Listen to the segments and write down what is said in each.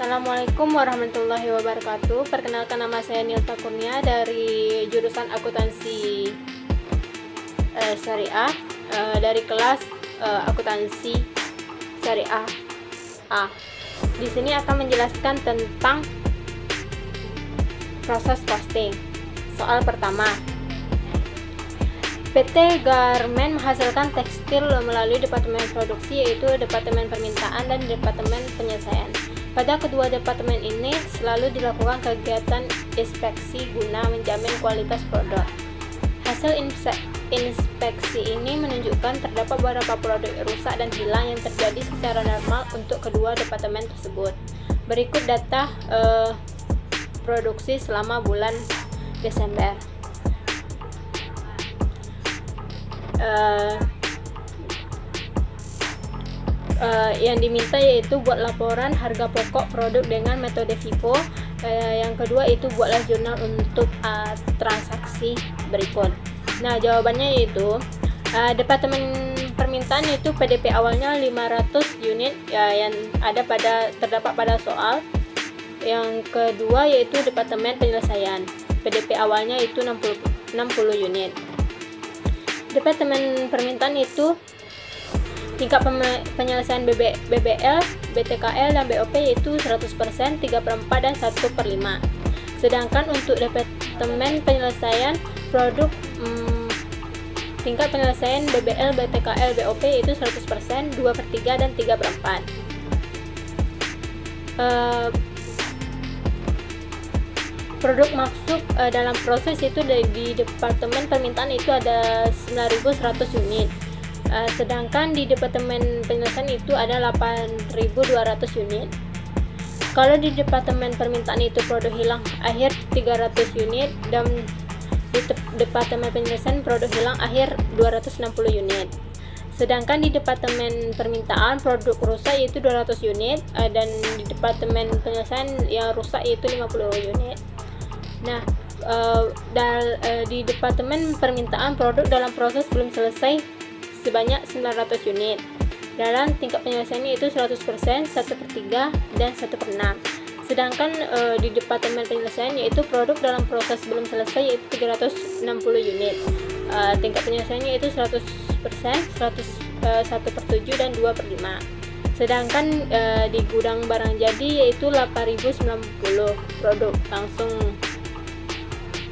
Assalamualaikum warahmatullahi wabarakatuh. Perkenalkan, nama saya Nilta Kurnia dari jurusan akuntansi syariah dari kelas akuntansi syariah A. Di sini akan menjelaskan tentang proses costing. Soal pertama, PT Garmen menghasilkan tekstil melalui departemen produksi, yaitu departemen permintaan dan departemen penyelesaian. Pada kedua departemen ini selalu dilakukan kegiatan inspeksi guna menjamin kualitas produk. Hasil inspeksi ini menunjukkan terdapat beberapa produk rusak dan hilang yang terjadi secara normal untuk kedua departemen tersebut. Berikut data produksi selama bulan Desember. Yang diminta yaitu buat laporan harga pokok produk dengan metode FIFO. Yang kedua itu buatlah jurnal untuk transaksi berikut. Nah, jawabannya yaitu departemen permintaan itu PDP awalnya 500 unit yang terdapat pada soal. Yang kedua yaitu departemen penyelesaian, PDP awalnya itu 60 unit. Departemen permintaan itu tingkat penyelesaian BBL, BTKL, dan BOP yaitu 100%, 3/4, dan 1/5. Sedangkan untuk departemen penyelesaian produk tingkat penyelesaian BBL, BTKL, BOP yaitu 100%, 2/3, dan 3/4. Produk masuk dalam proses itu di departemen permintaan itu ada 9.100 unit. Sedangkan di departemen penyelesaian itu ada 8.200 unit. Kalau di departemen permintaan itu produk hilang akhir 300 unit, dan di departemen penyelesaian produk hilang akhir 260 unit. Sedangkan di departemen permintaan produk rusak yaitu 200 unit, dan di departemen penyelesaian yang rusak yaitu 50 unit. Nah, di departemen permintaan produk dalam proses belum selesai sebanyak 900 unit. Dalam tingkat penyelesaiannya itu 100%, 1/3, dan 1/6. Sedangkan di departemen penyelesaian yaitu produk dalam proses belum selesai yaitu 360 unit. Tingkat penyelesaiannya itu 100%, 1/7, dan 2/5. Sedangkan di gudang barang jadi yaitu 8.090 produk langsung.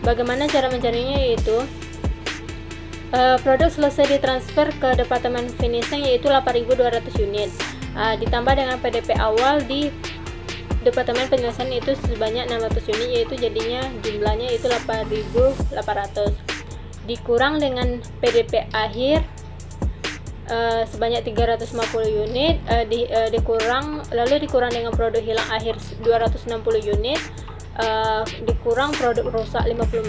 Bagaimana cara mencarinya? Yaitu produk selesai ditransfer ke departemen finishing yaitu 8.200 unit, ditambah dengan PDP awal di departemen penyelesaian itu sebanyak 600 unit, yaitu jadinya jumlahnya itu 8.800, dikurang dengan PDP akhir sebanyak 350 unit, dikurang dengan produk hilang akhir 260 unit, dikurang produk rusak 50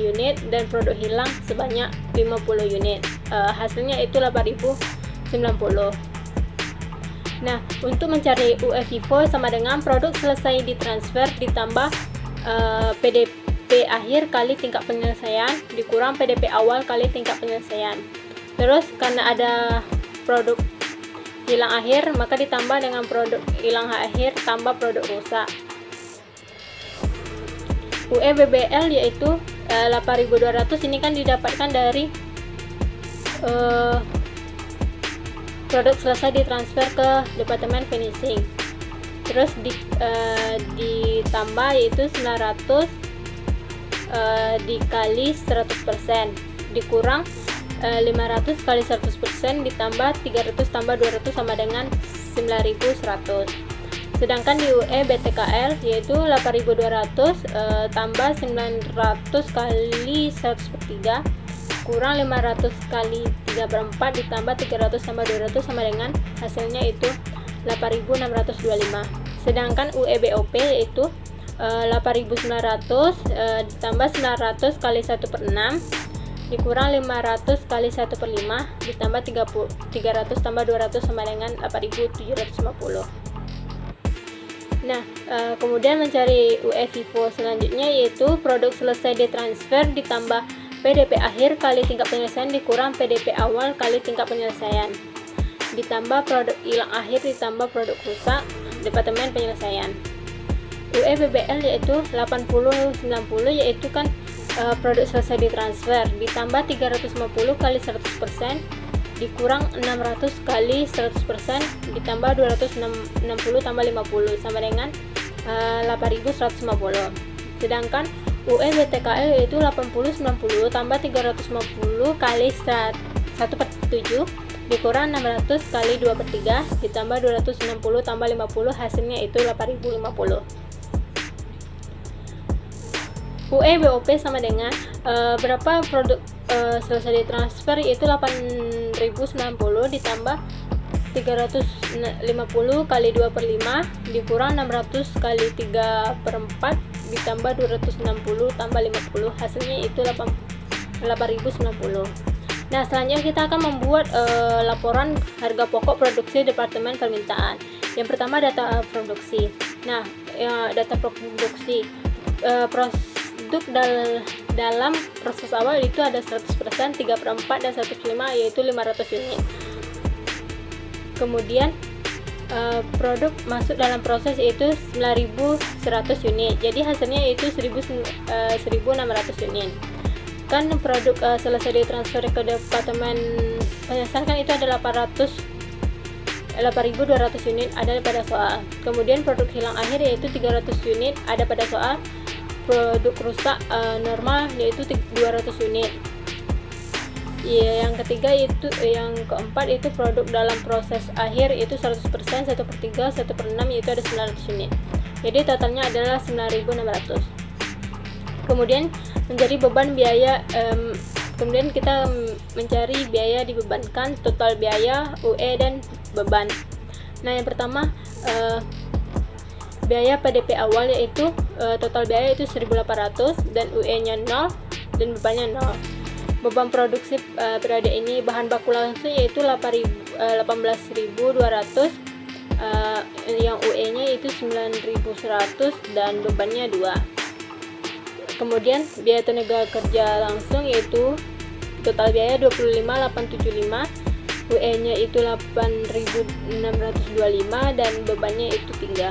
unit, dan produk hilang sebanyak 50 unit. Hasilnya itu 8.090. Nah, untuk mencari UE FIFO sama dengan produk selesai ditransfer ditambah PDP akhir kali tingkat penyelesaian dikurang PDP awal kali tingkat penyelesaian. Terus karena ada produk hilang akhir, maka ditambah dengan produk hilang akhir tambah produk rusak. UE BBL yaitu 8.200 ini kan didapatkan dari produk selesai ditransfer ke departemen finishing. Terus ditambah yaitu 900 dikali 100%, dikurang 500 kali 100%, ditambah 300 tambah 200 sama dengan 9.100. Sedangkan di UE BTKL yaitu 8.200 tambah 900 kali 100/3 kurang 500 kali 3/4 ditambah 300 tambah 200 sama dengan hasilnya itu 8.625. Sedangkan UE BOP yaitu 8.900 ditambah 900 kali 1/6 dikurang 500 kali 1/5 ditambah 300 tambah 200 sama dengan 8.750. Nah, kemudian mencari UE FIFO selanjutnya yaitu produk selesai ditransfer ditambah PDP akhir kali tingkat penyelesaian dikurang PDP awal kali tingkat penyelesaian, ditambah produk hilang akhir ditambah produk rusak, Departemen Penyelesaian. UE BBL yaitu 80-90 yaitu kan produk selesai ditransfer ditambah 350 kali 100% dikurang 600 kali 100% ditambah 260 tambah 50 sama dengan 8150. Sedangkan UE BTKL yaitu 80-90 tambah 350 kali 1/7 dikurang 600 kali 2/3 ditambah 260 tambah 50 hasilnya itu 8050. UE BOP sama dengan berapa produk selesai ditransfer yaitu 8090 ditambah 350 kali 2/5 dikurang 600 kali 3/4 ditambah 260 tambah 50 hasilnya itu 8090. Nah, selanjutnya kita akan membuat laporan harga pokok produksi Departemen Permintaan. Yang pertama data produksi. Nah, data produksi produk dalam proses awal itu ada 100%, 3/4 dan 1/5 yaitu 500 unit. Kemudian produk masuk dalam proses yaitu 9.100 unit. Jadi hasilnya itu 1.600 unit. Kan produk selesai ditransfer ke Departemen Penyelesaian kan itu ada 8.200 unit ada pada soal. Kemudian produk hilang akhir yaitu 300 unit ada pada soal. Produk rusak normal yaitu 200 unit. Yang ketiga itu yang keempat itu produk dalam proses akhir itu 100%, 1/3, 1/6 yaitu ada 900 unit. Jadi totalnya adalah 9.600. Kemudian menjadi beban biaya, kemudian kita mencari biaya dibebankan, total biaya, UE dan beban. Nah, yang pertama biaya PDP awal yaitu total biaya itu 1.800 dan UE-nya 0 dan bebannya 0. Beban produksi periode ini bahan baku langsung yaitu 18.200, yang UE-nya itu 9.100 dan bebannya 2. Kemudian biaya tenaga kerja langsung yaitu total biaya 25.875, UE-nya itu 8.625 dan bebannya itu 3.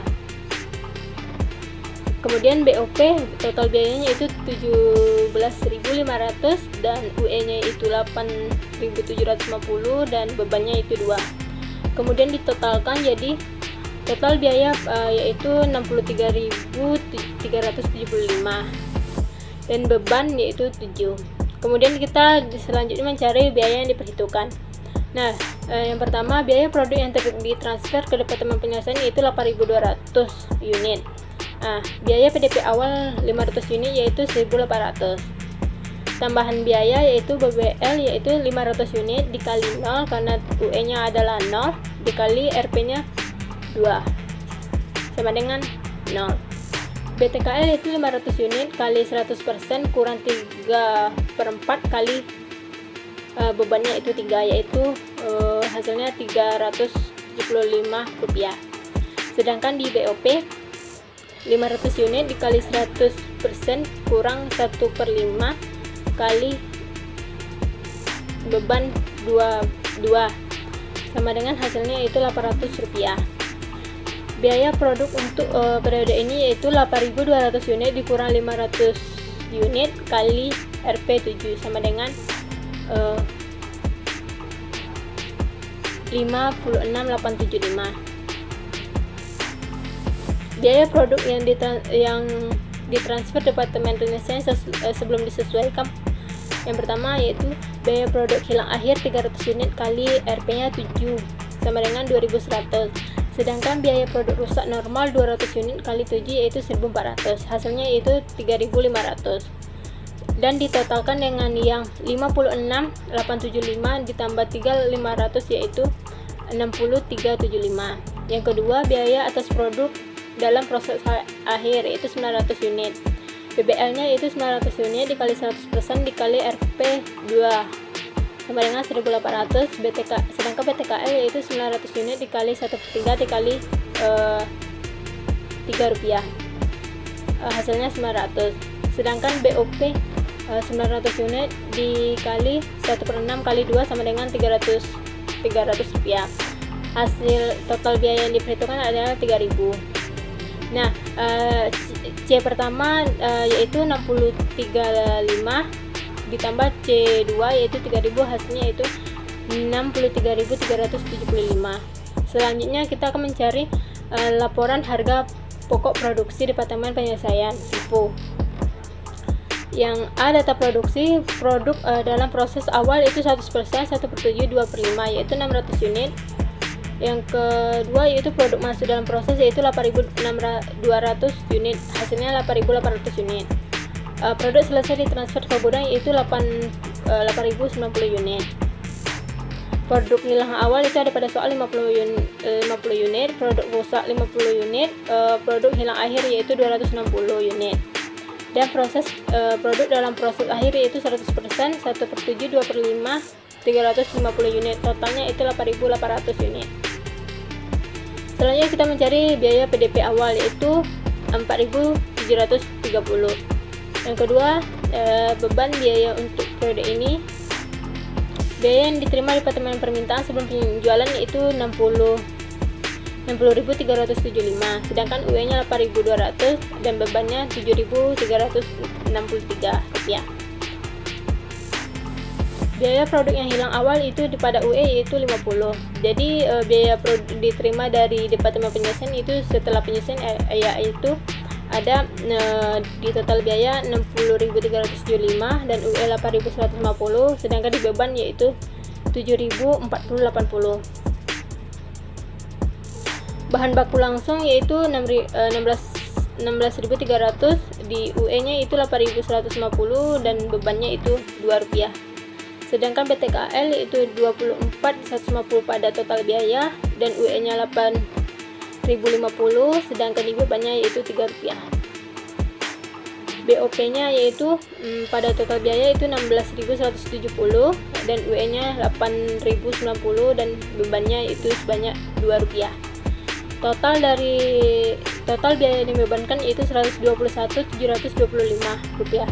Kemudian BOP total biayanya itu 17.500 dan UE-nya itu 8.750 dan bebannya itu 2. Kemudian ditotalkan jadi total biaya yaitu 63.375 dan beban yaitu 7. Kemudian kita selanjutnya mencari biaya yang diperhitungkan. Nah, yang pertama biaya produk yang ditransfer ke Departemen Penyelesaian yaitu 8.200 unit. Nah, biaya PDP awal 500 unit yaitu 1.800. Tambahan biaya yaitu BBL yaitu 500 unit dikali 0 karena UE-nya adalah 0 dikali RP-nya 2 sama dengan 0. BTKL yaitu 500 unit kali 100% kurang 3/4 kali bebannya itu 3 yaitu hasilnya 375 rupiah. Sedangkan di BOP 500 unit dikali 100% kurang 1/5 kali beban 2 sama dengan hasilnya itu 800 rupiah. Biaya produk untuk periode ini yaitu 8.200 unit dikurang 500 unit kali RP7 sama dengan 56.875. Biaya produk yang ditransfer Departemen Penyelesaian sebelum disesuaikan. Yang pertama yaitu biaya produk hilang akhir 300 unit kali RP-nya 7 sama dengan 2.100. Sedangkan biaya produk rusak normal 200 unit kali 7 yaitu 1.400. Hasilnya itu 3.500. Dan ditotalkan dengan yang 56.875 ditambah 3.500 yaitu 60.375. Yang kedua biaya atas produk dalam proses akhir yaitu 900 unit. BBL-nya yaitu 900 unit dikali 100% dikali RP2 sama dengan 1.800. Sedangkan BTKL yaitu 900 unit dikali 1/3 dikali 3 rupiah. Hasilnya 900. Sedangkan BOP 900 unit dikali 1/6 kali 2 sama dengan 300 rupiah. hasil total biaya yang diperhitungkan adalah 3.000. Nah, C pertama yaitu 635 ditambah C2 yaitu 3.000, hasilnya itu 63.375. Selanjutnya kita akan mencari laporan harga pokok produksi Departemen Penyelesaian (SIPO). Yang A, data produksi produk dalam proses awal itu 100%, 1/7, 2/5 yaitu 600 unit. Yang kedua yaitu produk masuk dalam proses yaitu 8.200 unit, hasilnya 8.800 unit. Produk selesai ditransfer ke gudang yaitu 8.090 unit. Produk hilang awal itu ada pada soal 50 unit, produk rusak 50 unit, produk hilang akhir yaitu 260 unit. Dan proses produk dalam proses akhir yaitu 100%, 1/7, 2/5, 350 unit, totalnya itu 8.800 unit. Selanjutnya kita mencari biaya PDP awal yaitu 4.730. Yang kedua, beban biaya untuk periode ini. Biaya yang diterima Departemen Permintaan sebelum penjualan yaitu 60.375, sedangkan UE-nya 8.200 dan bebannya 7.363 rupiah. Biaya produk yang hilang awal itu pada UE yaitu 50. Jadi biaya produk diterima dari Departemen Penyelesaian itu setelah penyelesaian yaitu ada di total biaya 60.375 dan UE 8.150, sedangkan di beban yaitu 7.080. Bahan baku langsung yaitu 16.300, di UE-nya itu 8.150 dan bebannya itu Rp2. Sedangkan BTKL yaitu 24.150 pada total biaya dan UE-nya 8.050, sedangkan di bebannya yaitu Rp3. BOP-nya yaitu pada total biaya itu 16.170 dan UE-nya 8.090 dan bebannya itu sebanyak Rp2. Total biaya yang dibebankan yaitu Rp121.725.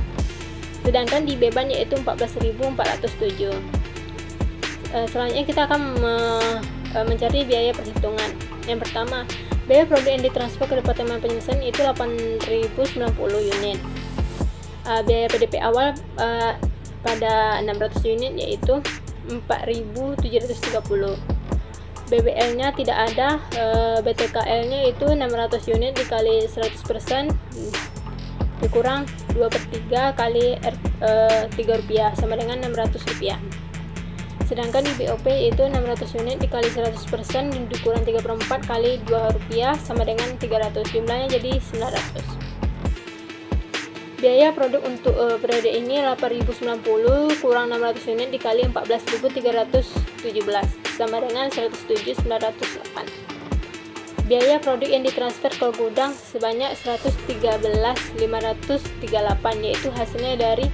Sedangkan di beban yaitu 14.407. Selanjutnya kita akan mencari biaya perhitungan. Yang pertama, biaya produk yang ditransfer ke Departemen Penyelesaian itu 8.090 unit. Biaya PDP awal pada 600 unit yaitu 4.730. BBL-nya tidak ada, BTKL-nya itu 600 unit dikali 100% dikurang 2/3 kali Rp3 sama dengan Rp600. Sedangkan di BOP itu 600 unit dikali 100% dikurang 3/4 kali Rp2 sama dengan 300, jumlahnya jadi 900. Biaya produk untuk periode ini 8.090 kurang 600 unit dikali 14.317 sama dengan 107.908. Biaya produk yang ditransfer ke gudang sebanyak 113.538 yaitu hasilnya dari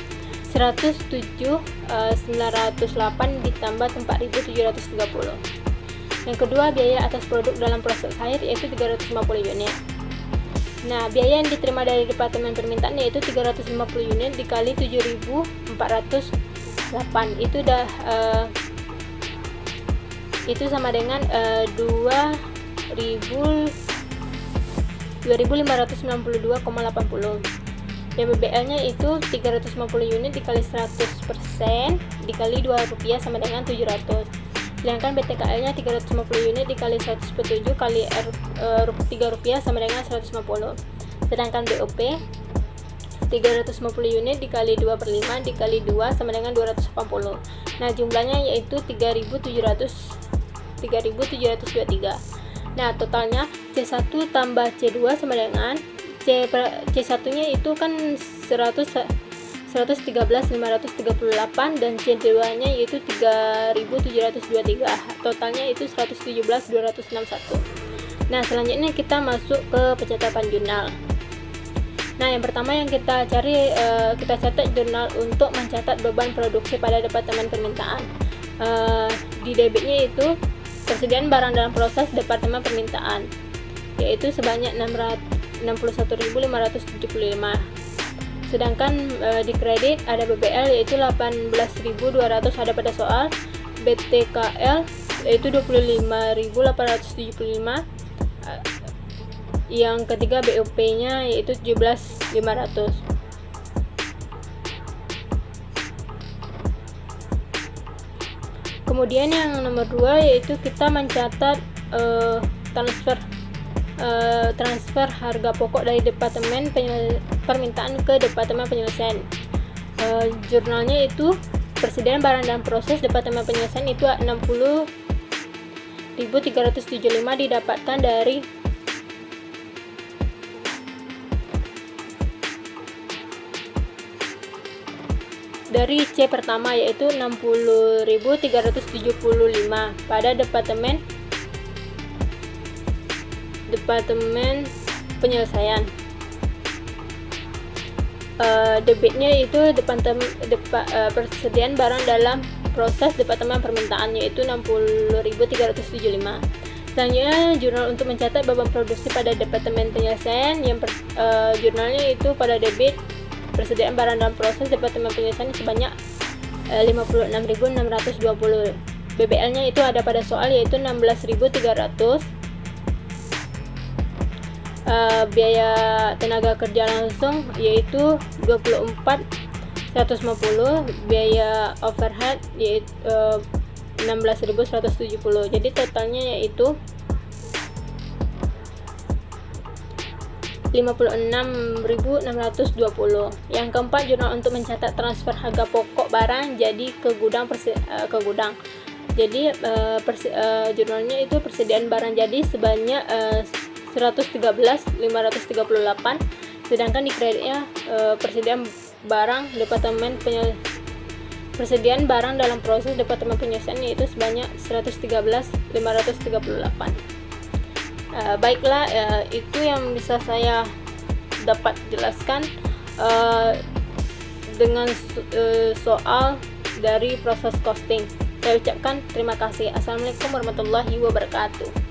107.908 ditambah 4.730. Yang kedua, biaya atas produk dalam proses akhir yaitu 350 unit. Nah, biaya yang diterima dari Departemen Permintaan yaitu 350 unit dikali 7.408 itu sama dengan 2.592,80. Dan BBL-nya itu 350 unit dikali 100% dikali Rp2 sama dengan 700. Sedangkan BTKL-nya 350 unit dikali 107 kali Rp3 sama dengan 150. Sedangkan BOP 350 unit dikali 2/5 dikali 2 sama dengan 280. Nah, jumlahnya yaitu 3.723. Nah, totalnya C1 tambah C2 sama dengan C1-nya itu kan 113.538 dan C2-nya yaitu 3.723. Totalnya itu 117.261. Nah, selanjutnya kita masuk ke pencatatan jurnal. Nah, yang pertama yang kita cari, kita catat jurnal untuk mencatat beban produksi pada Departemen Permintaan. Di debitnya itu persediaan barang dalam proses Departemen Permintaan yaitu sebanyak 61.575. Sedangkan di kredit ada BBL yaitu 18.200 ada pada soal, BTKL yaitu 25.875. Yang ketiga BOP-nya yaitu 17.500. Kemudian yang nomor 2 yaitu kita mencatat transfer harga pokok dari departemen permintaan ke departemen penyelesaian. Jurnalnya itu persediaan barang dan proses departemen penyelesaian itu 60.375 didapatkan dari C pertama yaitu 60.375 pada departemen penyelesaian. Debitnya itu persediaan barang dalam proses departemen permintaan yaitu 60.375. Selanjutnya jurnal untuk mencatat beban produksi pada departemen penyelesaian. Jurnalnya itu pada debit persediaan barang dalam proses departemen penyelesaian sebanyak 56.620. BBL-nya itu ada pada soal yaitu 16.300. Biaya tenaga kerja langsung yaitu 24.150. Biaya overhead yaitu 16.170. Jadi totalnya yaitu 56.620. Yang keempat, jurnal untuk mencatat transfer harga pokok barang jadi ke gudang. Jadi jurnalnya itu persediaan barang jadi sebanyak 113.538, sedangkan di kreditnya persediaan barang dalam proses departemen penyelesaian yaitu sebanyak 113.538. Baiklah, itu yang bisa saya dapat jelaskan dengan soal dari proses costing. Saya ucapkan terima kasih. Assalamualaikum warahmatullahi wabarakatuh.